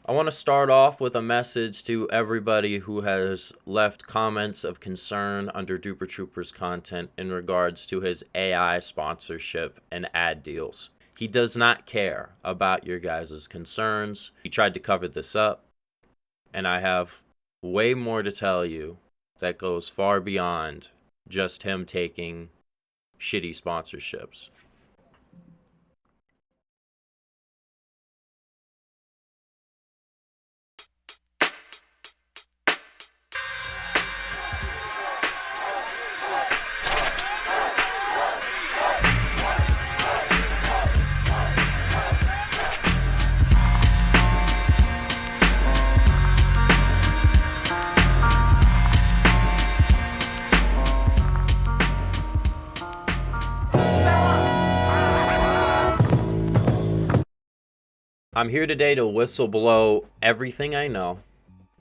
I want to start off with a message to everybody who has left comments of concern under Duper Trooper's content in regards to his AI sponsorship and ad deals. He does not care about your guys' concerns. He tried to cover this up, and I have way more to tell you that goes far beyond just him taking shitty sponsorships. I'm here today to whistle-blow everything I know,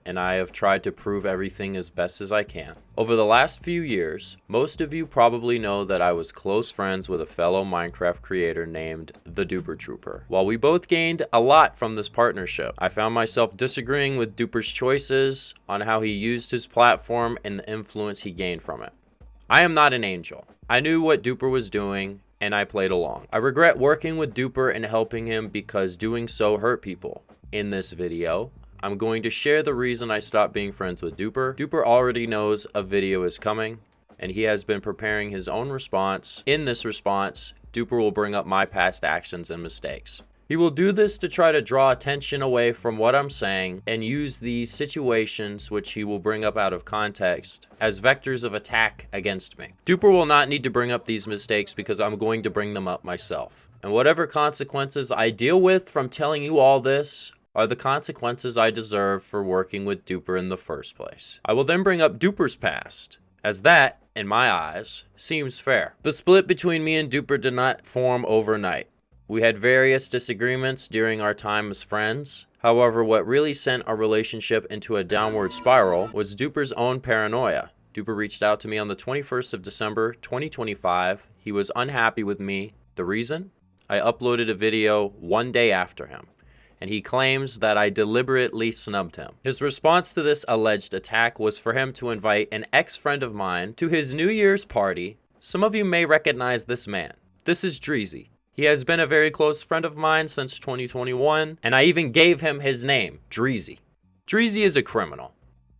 and I have tried to prove everything as best as I can. Over the last few years, most of you probably know that I was close friends with a fellow Minecraft creator named the Duper Trooper. While we both gained a lot from this partnership, I found myself disagreeing with Duper's choices on how he used his platform and the influence he gained from it. I am not an angel. I knew what Duper was doing, and I played along. I regret working with Duper and helping him because doing so hurt people. In this video, I'm going to share the reason I stopped being friends with Duper. Duper already knows a video is coming, and he has been preparing his own response. In this response, Duper will bring up my past actions and mistakes. He will do this to try to draw attention away from what I'm saying and use these situations, which he will bring up out of context, as vectors of attack against me. Duper will not need to bring up these mistakes because I'm going to bring them up myself. And whatever consequences I deal with from telling you all this are the consequences I deserve for working with Duper in the first place. I will then bring up Duper's past, as that, in my eyes, seems fair. The split between me and Duper did not form overnight. We had various disagreements during our time as friends. However, what really sent our relationship into a downward spiral was Duper's own paranoia. Duper reached out to me on the 21st of December, 2025. He was unhappy with me. The reason? I uploaded a video one day after him, and he claims that I deliberately snubbed him. His response to this alleged attack was for him to invite an ex-friend of mine to his New Year's party. Some of you may recognize this man. This is Dreezy. He has been a very close friend of mine since 2021, and I even gave him his name, Dreezy. Dreezy is a criminal.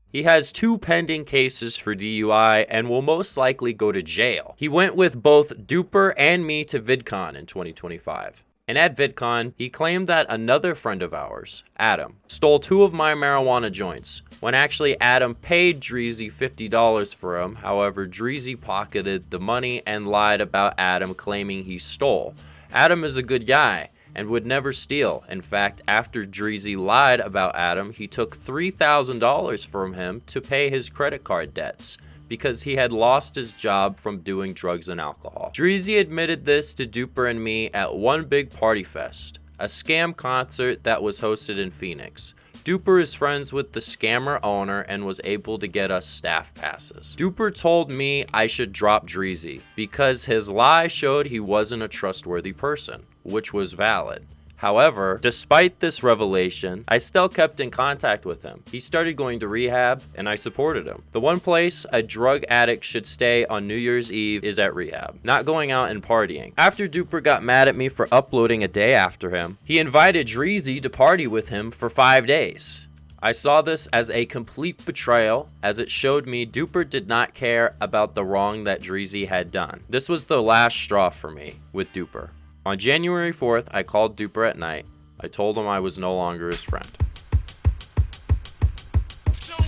He has 2 pending cases for DUI and will most likely go to jail. He went with both Duper and me to VidCon in 2025. And at VidCon, he claimed that another friend of ours, Adam, stole 2 of my marijuana joints, when actually Adam paid Dreezy $50 for them. However, Dreezy pocketed the money and lied about Adam claiming he stole. Adam is a good guy and would never steal. In fact, after Dreezy lied about Adam, he took $3,000 from him to pay his credit card debts because he had lost his job from doing drugs and alcohol. Dreezy admitted this to Duper and me at One Big Party Fest, a scam concert that was hosted in Phoenix. Duper is friends with the scammer owner and was able to get us staff passes. Duper told me I should drop Dreezy because his lie showed he wasn't a trustworthy person, which was valid. However, despite this revelation, I still kept in contact with him. He started going to rehab, and I supported him. The one place a drug addict should stay on New Year's Eve is at rehab, not going out and partying. After Duper got mad at me for uploading a day after him, he invited Dreezy to party with him for 5 days. I saw this as a complete betrayal, as it showed me Duper did not care about the wrong that Dreezy had done. This was the last straw for me with Duper. On January 4th, I called Duper at night. I told him I was no longer his friend.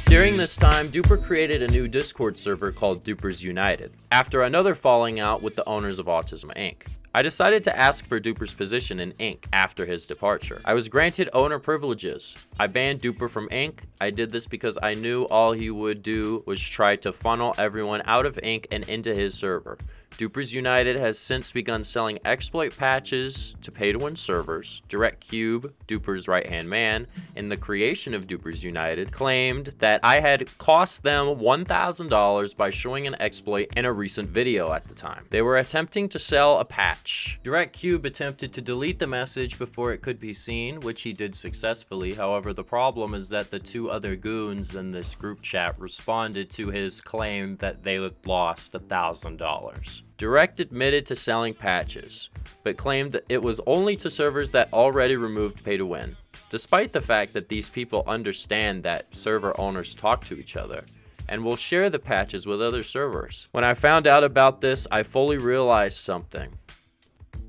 During this time, Duper created a new Discord server called Dupers United, after another falling out with the owners of Autism Inc. I decided to ask for Duper's position in Inc. after his departure. I was granted owner privileges. I banned Duper from Inc. I did this because I knew all he would do was try to funnel everyone out of Inc. and into his server. Dupers United has since begun selling exploit patches to pay-to-win servers. DirectCube, Duper's right-hand man, in the creation of Dupers United, claimed that I had cost them $1,000 by showing an exploit in a recent video at the time. They were attempting to sell a patch. DirectCube attempted to delete the message before it could be seen, which he did successfully. However, the problem is that the two other goons in this group chat responded to his claim that they lost $1,000. Direct admitted to selling patches, but claimed that it was only to servers that already removed pay to win, despite the fact that these people understand that server owners talk to each other and will share the patches with other servers. When I found out about this, I fully realized something.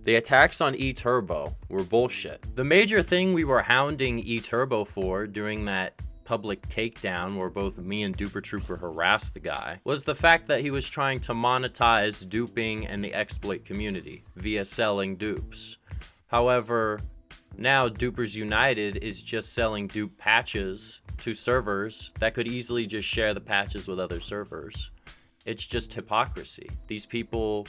The attacks on eTurbo were bullshit. The major thing we were hounding eTurbo for during that public takedown where both me and Duper Trooper harassed the guy was the fact that he was trying to monetize duping and the exploit community via selling dupes. However, now Dupers United is just selling dupe patches to servers that could easily just share the patches with other servers. It's just hypocrisy. These people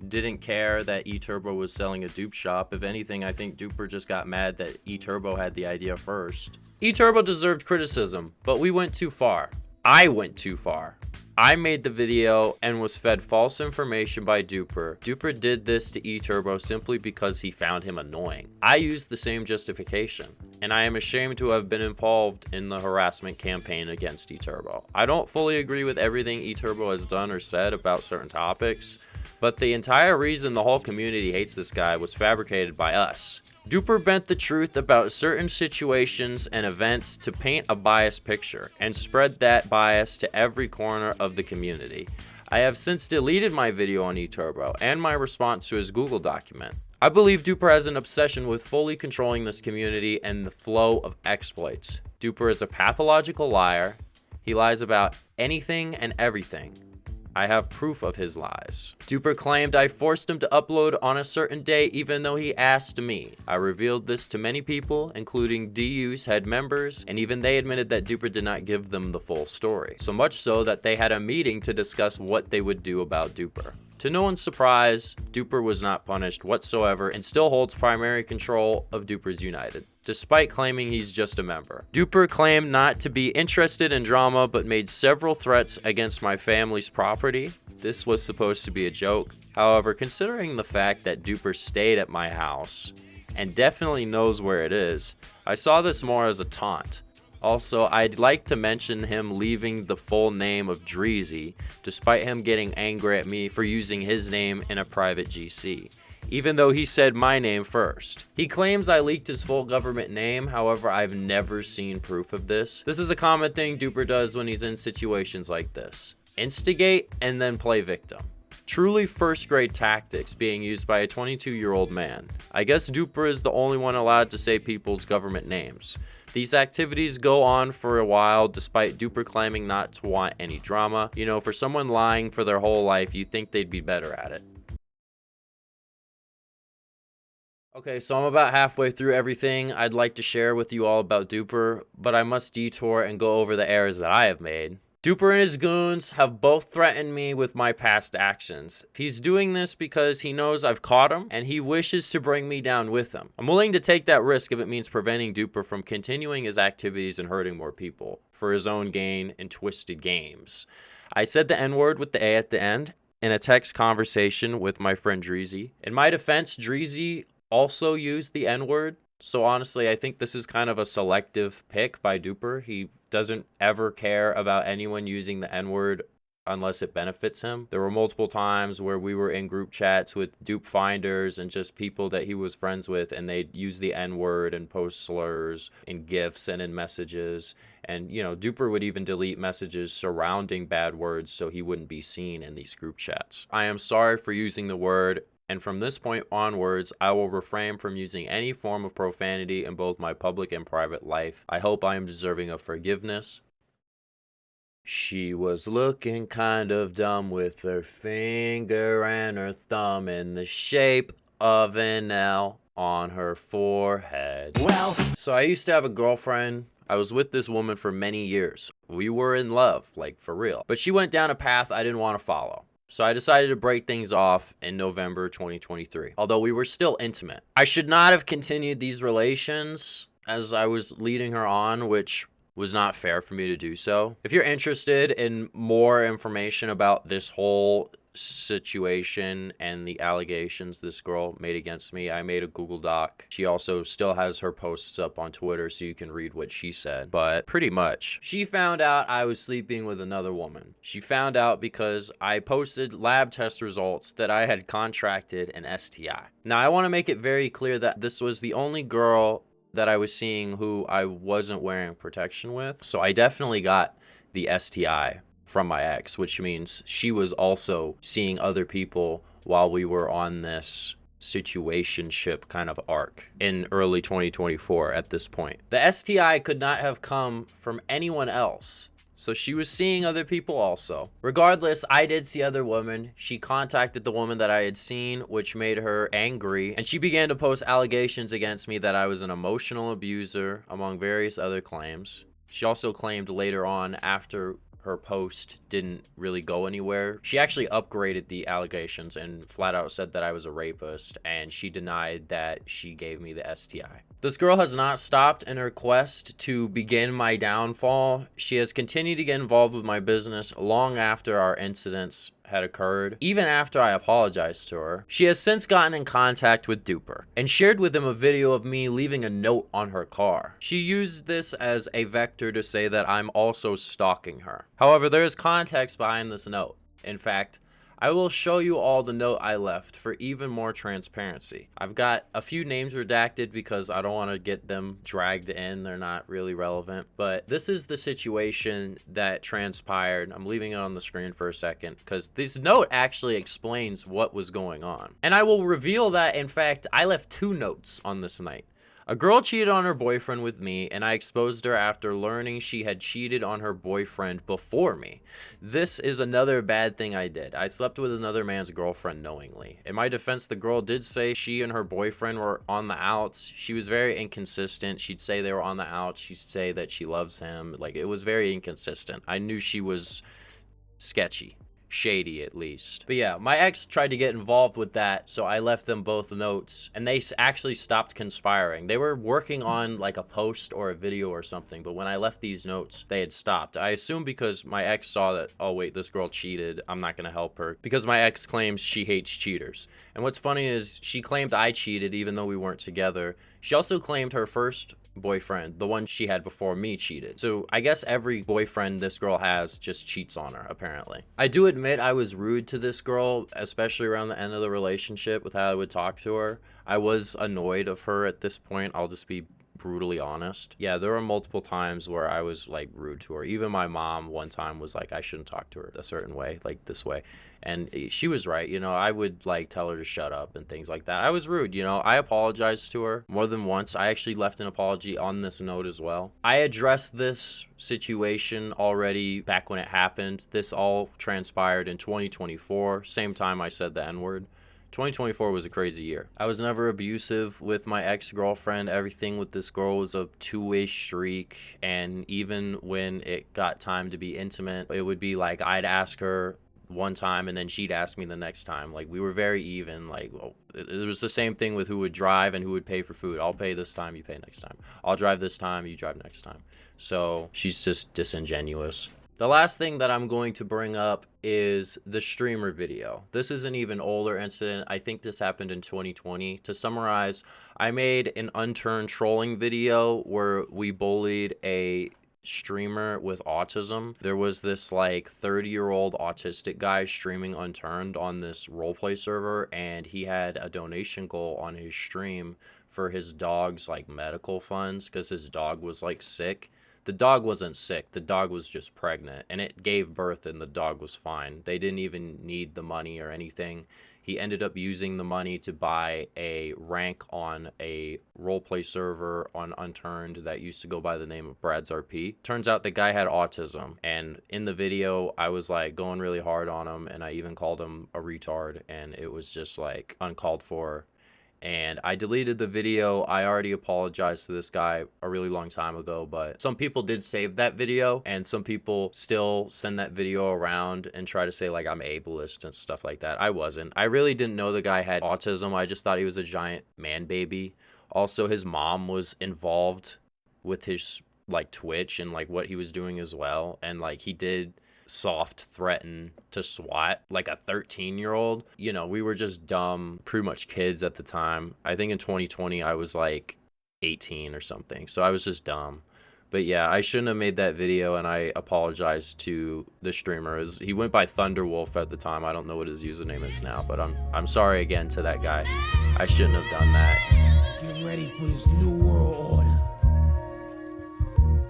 didn't care that eTurbo was selling a dupe shop. If anything, I think Duper just got mad that eTurbo had the idea first. eTurbo deserved criticism, but we went too far. I went too far. I made the video and was fed false information by Duper. Duper did this to eTurbo simply because he found him annoying. I used the same justification, and I am ashamed to have been involved in the harassment campaign against eTurbo. I don't fully agree with everything eTurbo has done or said about certain topics, but the entire reason the whole community hates this guy was fabricated by us. Duper bent the truth about certain situations and events to paint a biased picture and spread that bias to every corner of the community. I have since deleted my video on eTurbo and my response to his Google document. I believe Duper has an obsession with fully controlling this community and the flow of exploits. Duper is a pathological liar. He lies about anything and everything. I have proof of his lies. Duper claimed I forced him to upload on a certain day even though he asked me. I revealed this to many people, including DU's head members, and even they admitted that Duper did not give them the full story. So much so that they had a meeting to discuss what they would do about Duper. To no one's surprise, Duper was not punished whatsoever and still holds primary control of Dupers United, despite claiming he's just a member. Duper claimed not to be interested in drama but made several threats against my family's property. This was supposed to be a joke. However, considering the fact that Duper stayed at my house and definitely knows where it is, I saw this more as a taunt. Also, I'd like to mention him leaving the full name of Dreezy, despite him getting angry at me for using his name in a private GC, even though he said my name first. He claims I leaked his full government name, however, I've never seen proof of this. This is a common thing Duper does when he's in situations like this. Instigate and then play victim. Truly first-grade tactics being used by a 22-year-old man. I guess Duper is the only one allowed to say people's government names. These activities go on for a while despite Duper claiming not to want any drama. You know, for someone lying for their whole life, you'd think they'd be better at it. Okay, so I'm about halfway through everything I'd like to share with you all about Duper, but I must detour and go over the errors that I have made. Duper and his goons have both threatened me with my past actions. He's doing this because he knows I've caught him and he wishes to bring me down with him. I'm willing to take that risk if it means preventing Duper from continuing his activities and hurting more people for his own gain and twisted games. I said the N-word with the A at the end in a text conversation with my friend Dreezy. In my defense, Dreezy also used the N-word. So honestly, I think this is kind of a selective pick by Duper. He doesn't ever care about anyone using the N-word unless it benefits him. There were multiple times where we were in group chats with dupe finders and just people that he was friends with, and they'd use the N-word and post slurs in GIFs and in messages. And, you know, Duper would even delete messages surrounding bad words so he wouldn't be seen in these group chats. I am sorry for using the word, and from this point onwards, I will refrain from using any form of profanity in both my public and private life. I hope I am deserving of forgiveness. She was looking kind of dumb with her finger and her thumb in the shape of an L on her forehead. Well, so I used to have a girlfriend. I was with this woman for many years. We were in love, like for real. But she went down a path I didn't want to follow. So I decided to break things off in November 2023, although we were still intimate. I should not have continued these relations as I was leading her on, which was not fair for me to do so. If you're interested in more information about this whole situation and the allegations this girl made against me, I made a Google Doc. She also still has her posts up on Twitter, so you can read what she said. But pretty much, she found out I was sleeping with another woman. She found out because I posted lab test results that I had contracted an STI. Now, I want to make it very clear that this was the only girl that I was seeing who I wasn't wearing protection with. So I definitely got the STI from my ex, which means she was also seeing other people while we were on this situationship kind of arc in early 2024 at this point. The STI could not have come from anyone else. So she was seeing other people also. Regardless, I did see other women. She contacted the woman that I had seen, which made her angry. And she began to post allegations against me that I was an emotional abuser, among various other claims. She also claimed later on, after her post didn't really go anywhere, she actually upgraded the allegations and flat out said that I was a rapist, and she denied that she gave me the STI. This girl has not stopped in her quest to begin my downfall. She has continued to get involved with my business long after our incidents had occurred, even after I apologized to her. She has since gotten in contact with Duper and shared with him a video of me leaving a note on her car. She used this as a vector to say that I'm also stalking her. However, there is context behind this note. In fact, I will show you all the note I left for even more transparency. I've got a few names redacted because I don't want to get them dragged in. They're not really relevant. But this is the situation that transpired. I'm leaving it on the screen for a second because this note actually explains what was going on. And I will reveal that, in fact, I left 2 notes on this night. A girl cheated on her boyfriend with me, and I exposed her after learning she had cheated on her boyfriend before me. This is another bad thing I did. I slept with another man's girlfriend knowingly. In my defense, the girl did say she and her boyfriend were on the outs. She was very inconsistent. She'd say they were on the outs. She'd say that she loves him. Like, it was very inconsistent. I knew she was sketchy. Shady, at least. But yeah, my ex tried to get involved with that, so I left them both notes, and they actually stopped conspiring. They were working on like a post or a video or something, but when I left these notes, they had stopped. I assume because my ex saw that, oh wait, this girl cheated, I'm not gonna help her, because my ex claims she hates cheaters. And what's funny is she claimed I cheated even though we weren't together. She also claimed her first boyfriend, the one she had before me, cheated. So I guess every boyfriend this girl has just cheats on her, apparently. I do admit I was rude to this girl, especially around the end of the relationship with how I would talk to her. I was annoyed of her at this point. I'll just be brutally honest. Yeah, there were multiple times where I was like rude to her. Even my mom one time was like, I shouldn't talk to her a certain way, like this way. And she was right, you know, I would like tell her to shut up and things like that. I was rude, you know. I apologized to her more than once. I actually left an apology on this note as well. I addressed this situation already back when it happened. This all transpired in 2024, same time I said the N-word. 2024 was a crazy year. I was never abusive with my ex-girlfriend. Everything with this girl was a two-way streak, and even when it got time to be intimate, it would be like I'd ask her one time and then she'd ask me the next time. Like, we were very even. Like, well, it was the same thing with who would drive and who would pay for food. I'll pay this time, you pay next time. I'll drive this time, you drive next time. So she's just disingenuous. The last thing that I'm going to bring up is the streamer video. This is an even older incident. I think this happened in 2020. To summarize, I made an unturned trolling video where we bullied a streamer with autism. There was this like 30-year-old autistic guy streaming unturned on this roleplay server, and he had a donation goal on his stream for his dog's like medical funds because his dog was like sick. The dog wasn't sick, the dog was just pregnant, and it gave birth and the dog was fine. They didn't even need the money or anything. He ended up using the money to buy a rank on a roleplay server on Unturned that used to go by the name of Brad's RP. Turns out the guy had autism, and in the video I was like going really hard on him, and I even called him a retard, and it was just like uncalled for. and I deleted the video. I already apologized to this guy a really long time ago, but some people did save that video, and some people still send that video around and try to say like I'm ableist and stuff like that. I wasn't. I really didn't know the guy had autism. I just thought he was a giant man baby. Also, his mom was involved with his like Twitch and like what he was doing as well, and like he did soft threaten to swat like a 13-year-old. You know, we were just dumb, pretty much kids at the time. I think in 2020 I was like 18 or something, so I was just dumb. But yeah, I shouldn't have made that video, and I apologize to the streamer. He went by Thunderwolf at the time. I don't know what his username is now, but I'm sorry again to that guy. I shouldn't have done that. Get ready for this new world order.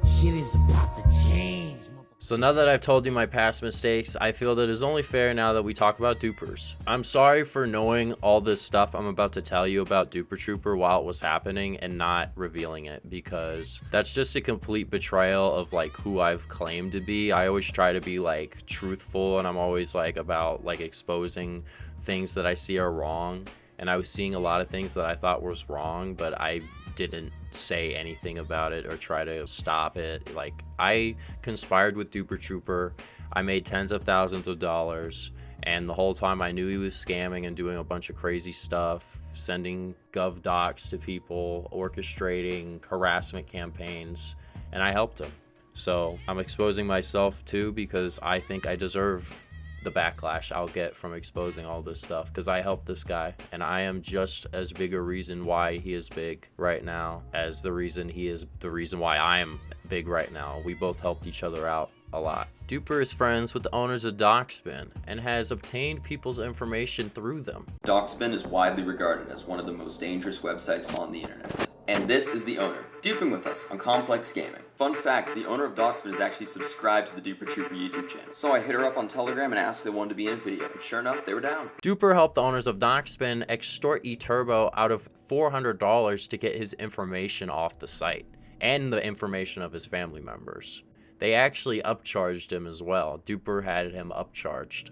Shit is about to change. So now that I've told you my past mistakes, I feel that it's only fair now that we talk about dupers. I'm sorry for knowing all this stuff I'm about to tell you about Duper Trooper while it was happening and not revealing it, because that's just a complete betrayal of like who I've claimed to be. I always try to be like truthful, and I'm always like about like exposing things that I see are wrong. And I was seeing a lot of things that I thought was wrong, but I didn't say anything about it or try to stop it. Like, I conspired with Duper Trooper. I made tens of thousands of dollars, and the whole time I knew he was scamming and doing a bunch of crazy stuff, sending gov docs to people, orchestrating harassment campaigns, and I helped him. So I'm exposing myself too, because I think I deserve the backlash I'll get from exposing all this stuff, because I helped this guy, and I am just as big a reason why he is big right now as the reason he is the reason why I am big right now. We both helped each other out a lot. Duper is friends with the owners of Doxbin and has obtained people's information through them. Doxbin is widely regarded as one of the most dangerous websites on the internet. And this is the owner, duping with us on Complex Gaming. Fun fact, the owner of Doxbin is actually subscribed to the Duper Trooper YouTube channel. So I hit her up on Telegram and asked if they wanted to be in a video, and sure enough, they were down. Duper helped the owners of Doxbin extort eTurbo out of $400 to get his information off the site, and the information of his family members. They actually upcharged him as well. Duper had him upcharged.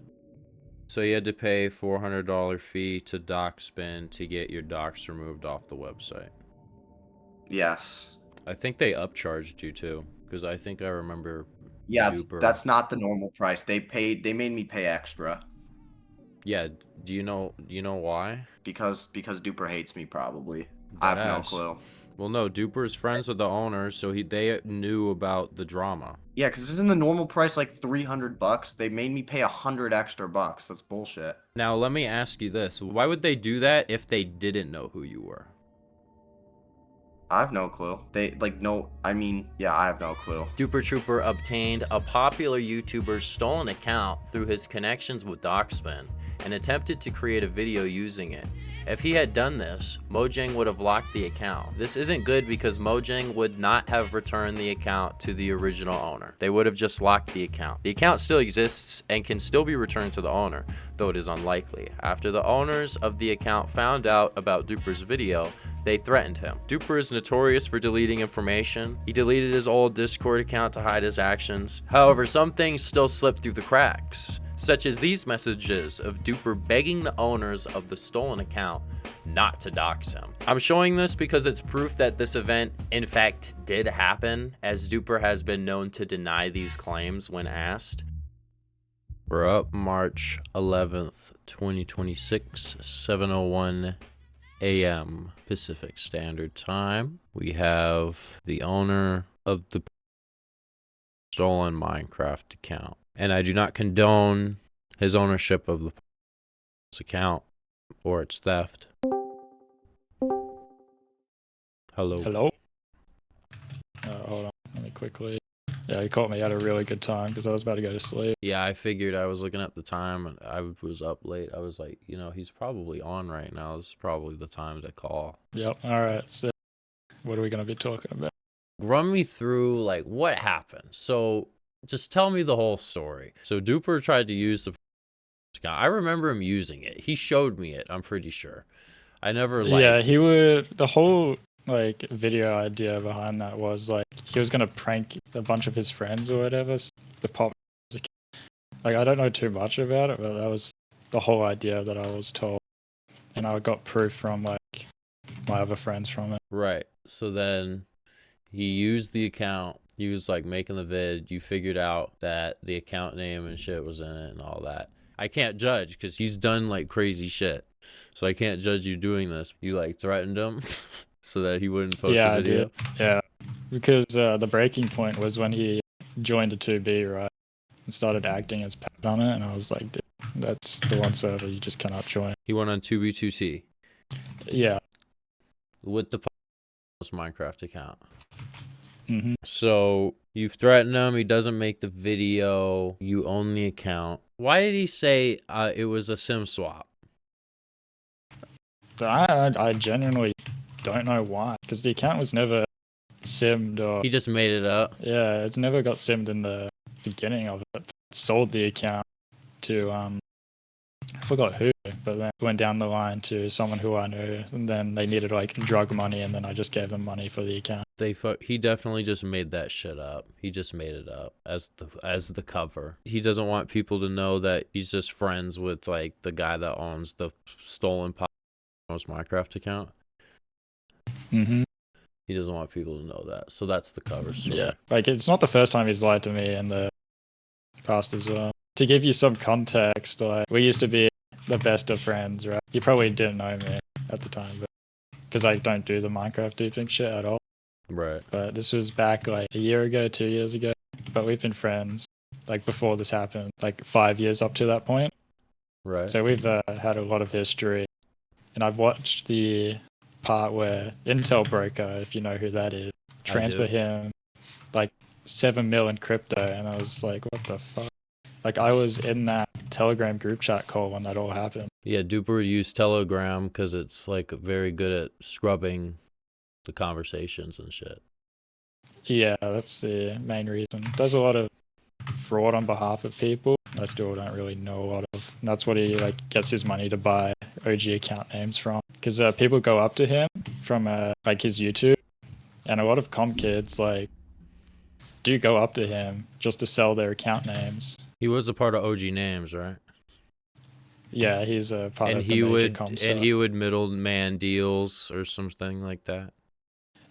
So you had to pay $400 fee to Doxbin to get your docs removed off the website. Yes. I think they upcharged you too, because I think I remember. Yeah, Duper. that's not the normal price. They made me pay extra. Yeah, do you know why? Because Duper hates me, probably. I have no clue. Well, no, Duper's friends with the owners, so they knew about the drama. Yeah, because isn't the normal price like $300? They made me pay $100 extra. That's bullshit. Now, let me ask you this. Why would they do that if they didn't know who you were? I have no clue. I have no clue. Duper Trooper obtained a popular YouTuber's stolen account through his connections with Doxbin and attempted to create a video using it. If he had done this, Mojang would have locked the account. This isn't good because Mojang would not have returned the account to the original owner. They would have just locked the account. The account still exists and can still be returned to the owner, though it is unlikely. After the owners of the account found out about Duper's video, they threatened him. Duper is notorious for deleting information. He deleted his old Discord account to hide his actions. However, some things still slip through the cracks, such as these messages of Duper begging the owners of the stolen account not to dox him. I'm showing this because it's proof that this event in fact did happen, as Duper has been known to deny these claims when asked. We're up March 11th, 2026, 7:01 a.m. Pacific Standard Time. We have the owner of the stolen Minecraft account, and I do not condone his ownership of the account or its theft. Hello. Hello? Hold on, let me quickly. Yeah, he caught me at a really good time because I was about to go to sleep. Yeah, I figured. I was looking at the time and I was up late. I was like, he's probably on right now. This is probably the time to call. Yep, alright, so what are we going to be talking about? Run me through, like, what happened. So, just tell me the whole story. So, Duper tried to use the account. I remember him using it. He showed me it, I'm pretty sure. I never, Yeah, the whole, video idea behind that was, he was going to prank a bunch of his friends or whatever, the pop. I don't know too much about it, but that was the whole idea that I was told. And I got proof from, my other friends from it. Right. So then he used the account. He was like making the vid. You figured out that the account name and shit was in it and all that. I can't judge because he's done like crazy shit. So I can't judge you doing this. You like threatened him so that he wouldn't post Yeah, a I video. did. Yeah, because the breaking point was when he joined the 2B, right, and started acting as Pat on it, and I was like, dude, that's the one server you just cannot join. He went on 2B2T Yeah. with the Minecraft account. Mm-hmm. So you've threatened him. He doesn't make the video. You own the account. Why did he say it was a SIM swap? So I genuinely don't know why, because the account was never simmed or He just made it up. yeah, it's never got simmed in the beginning of it. Sold the account to I forgot who, but then went down the line to someone who I knew, and then they needed like drug money, and then I just gave them money for the account. He definitely just made that shit up. He just made it up as the cover. He doesn't want people to know that he's just friends with like the guy that owns the stolen Minecraft account. Mm-hmm. He doesn't want people to know that. So that's the cover story. Yeah, like it's not the first time he's lied to me in the past as well. To give you some context, like we used to be the best of friends, right? You probably didn't know me at the time, but because I don't do the Minecraft duping shit at all. Right. But this was back like a year ago, 2 years ago. But we've been friends like before this happened, like 5 years up to that point. Right. So we've had a lot of history, and I've watched the part where Intel Broker, if you know who that is, transfer him like 7 mil in crypto, and I was like, what the fuck? Like I was in that Telegram group chat call when that all happened. Yeah, Duper used Telegram because it's like very good at scrubbing the conversations and shit. Yeah, that's the main reason. Does a lot of fraud on behalf of people I still don't really know a lot of. And that's what he like gets his money to buy OG account names from, because people go up to him from like his YouTube, and a lot of comp kids like do go up to him just to sell their account names. He was a part of OG Names, right? Yeah, he's a part And of the he major would comp and stuff. he would middleman deals or something like that.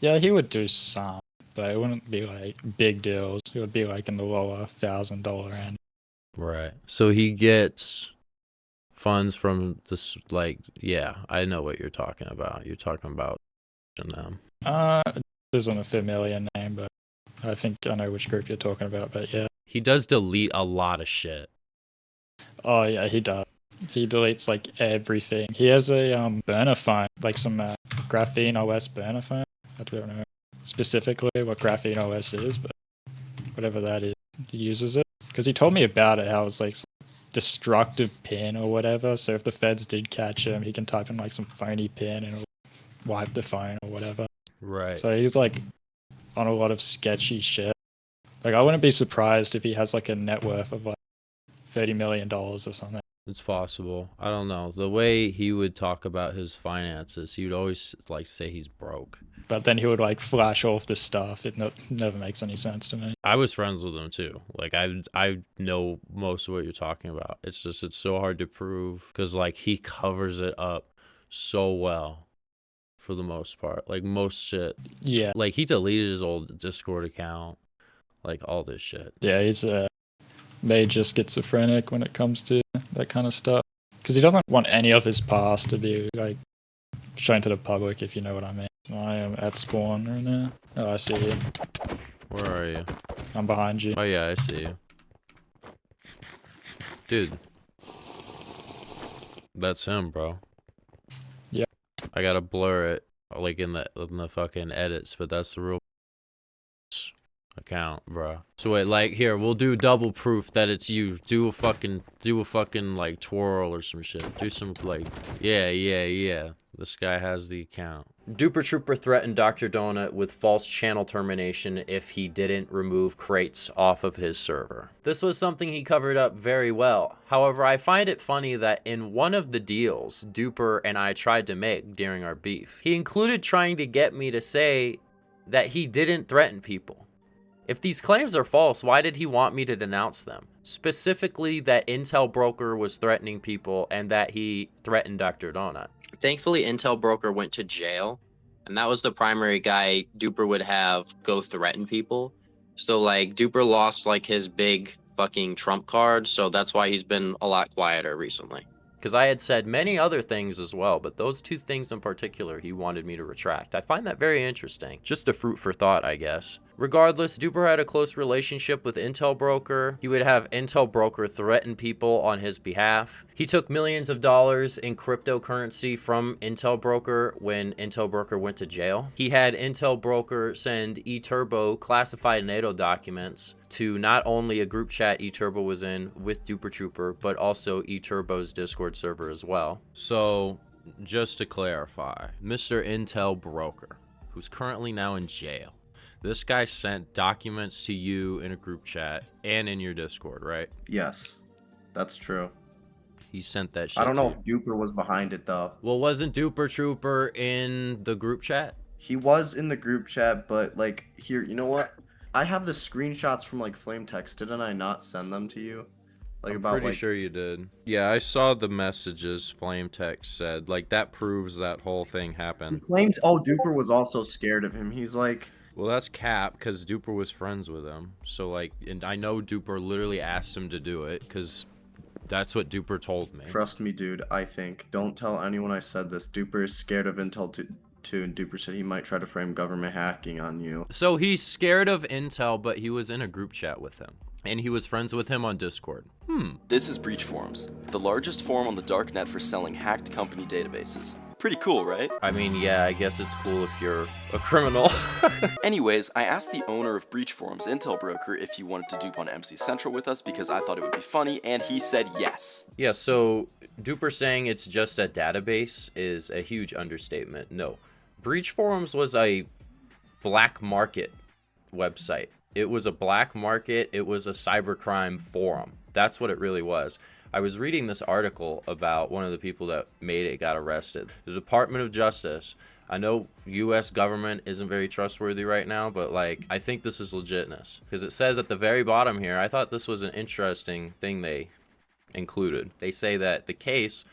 Yeah, he would do some, but it wouldn't be like big deals. It would be like in the lower $1,000 end. Right. So he gets funds from this, like, yeah, I know what you're talking about. You're talking about them. It isn't a familiar name, but I think I know which group you're talking about. But yeah. He does delete a lot of shit. Oh yeah, he does. He deletes like everything. He has a burner phone, like some Graphene OS burner phone. I don't know specifically what Graphene OS is, but whatever that is, he uses it. Because he told me about it, how it's like destructive pin or whatever. So if the feds did catch him, he can type in like some phony pin and it'll wipe the phone or whatever. Right. So he's like on a lot of sketchy shit. Like I wouldn't be surprised if he has like a net worth of like $30 million or something. It's possible. I don't know. The way he would talk about his finances, he would always like say he's broke. But then he would like flash off this stuff. It never makes any sense to me. I was friends with him too. Like I know most of what you're talking about. It's just it's so hard to prove because like he covers it up so well for the most part. Like most shit. Yeah. Like he deleted his old Discord account. Like all this shit. Yeah, he's major schizophrenic when it comes to that kind of stuff. Because he doesn't want any of his past to be like shown to the public, if you know what I mean. I am at spawn right now. Oh, I see you. Where are you? I'm behind you. Oh yeah, I see you. Dude. That's him, bro. Yeah. I gotta blur it like in the fucking edits, but that's the real account, bro. So wait, like here, we'll do double proof that it's you. Do a fucking like twirl or some shit. Do some like yeah. This guy has the account. Duper Trooper threatened Dr. Donut with false channel termination if he didn't remove crates off of his server. This was something he covered up very well. However, I find it funny that in one of the deals Duper and I tried to make during our beef, he included trying to get me to say that he didn't threaten people. If these claims are false, why did he want me to denounce them? Specifically that Intel Broker was threatening people and that he threatened Dr. Donut. Thankfully, Intel Broker went to jail and that was the primary guy Duper would have go threaten people. So like Duper lost like his big fucking trump card, so that's why he's been a lot quieter recently. Because I had said many other things as well, but those two things in particular he wanted me to retract. I find that very interesting. Just a fruit for thought, I guess. Regardless, Duper had a close relationship with Intel Broker. He would have Intel Broker threaten people on his behalf. He took millions of dollars in cryptocurrency from Intel Broker when Intel Broker went to jail. He had Intel Broker send eTurbo classified NATO documents to not only a group chat eTurbo was in with Duper Trooper, but also eTurbo's Discord server as well. So, just to clarify, Mr. Intel Broker, who's currently now in jail, this guy sent documents to you in a group chat and in your Discord, right? Yes, that's true. He sent that shit. I don't know to if you. Duper was behind it though. Well, wasn't Duper Trooper in the group chat? He was in the group chat, but like here, you know what? I have the screenshots from like Flame Text. Didn't I not send them to you? Like I'm about pretty like sure you did. Yeah, I saw the messages Flame Text said. Like that proves that whole thing he happened. claimed. Oh, Duper was also scared of him. He's like, Well, that's cap because Duper was friends with him. So like, and I know Duper literally asked him to do it because that's what Duper told me. trust me, dude. I think. Don't tell anyone I said this. Duper is scared of Intel too. And Duper said he might try to frame government hacking on you. So he's scared of Intel, but he was in a group chat with him. And he was friends with him on Discord. This is Breach Forums, the largest forum on the darknet for selling hacked company databases. Pretty cool, right? I mean, yeah, I guess it's cool if you're a criminal. Anyways, I asked the owner of Breach Forums, Intel Broker, if he wanted to dupe on MC Central with us because I thought it would be funny, and he said yes. Yeah, so Duper saying it's just a database is a huge understatement. No. Breach Forums was a black market website. It was a black market. It was a cybercrime forum. That's what it really was. I was reading this article about one of the people that made it got arrested. The Department of Justice. I know U.S. government isn't very trustworthy right now, but like I think this is legitness because it says at the very bottom here. I thought this was an interesting thing they included. They say that the case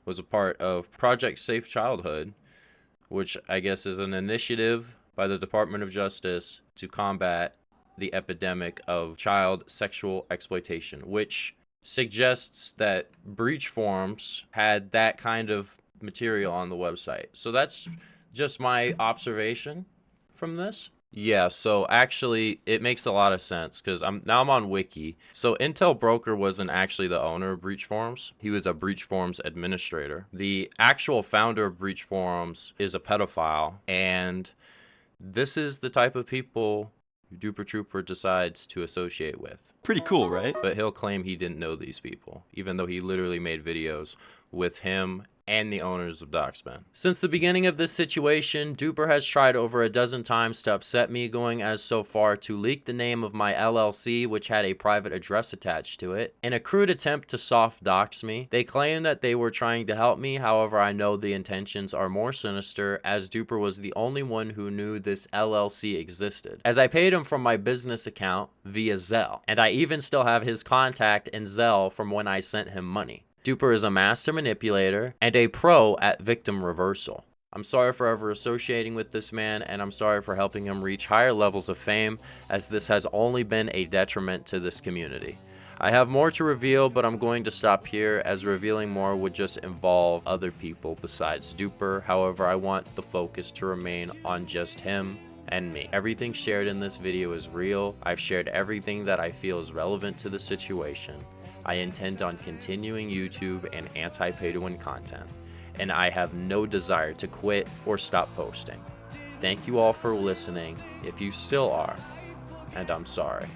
was a part of Project Safe Childhood, which I guess is an initiative by the Department of Justice to combat the epidemic of child sexual exploitation, which suggests that breach forums had that kind of material on the website. So that's just my observation from this. Yeah, so actually it makes a lot of sense because I'm on Wiki. So Intel Broker wasn't actually the owner of Breach Forums. He was a Breach Forums administrator. The actual founder of Breach Forums is a pedophile, and this is the type of people Duper Trooper decides to associate with. Pretty cool, right? But he'll claim he didn't know these people, even though he literally made videos with him and the owners of Doxbin. Since the beginning of this situation, Duper has tried over a dozen times to upset me, going as so far to leak the name of my LLC, which had a private address attached to it, in a crude attempt to soft dox me. They claim that they were trying to help me, however I know the intentions are more sinister, as Duper was the only one who knew this LLC existed, as I paid him from my business account via Zelle, and I even still have his contact in Zelle from when I sent him money. Duper is a master manipulator and a pro at victim reversal. I'm sorry for ever associating with this man, and I'm sorry for helping him reach higher levels of fame, as this has only been a detriment to this community. I have more to reveal, but I'm going to stop here, as revealing more would just involve other people besides Duper. However, I want the focus to remain on just him and me. Everything shared in this video is real. I've shared everything that I feel is relevant to the situation. I intend on continuing YouTube and anti-pay-to-win content, and I have no desire to quit or stop posting. Thank you all for listening, if you still are, and I'm sorry.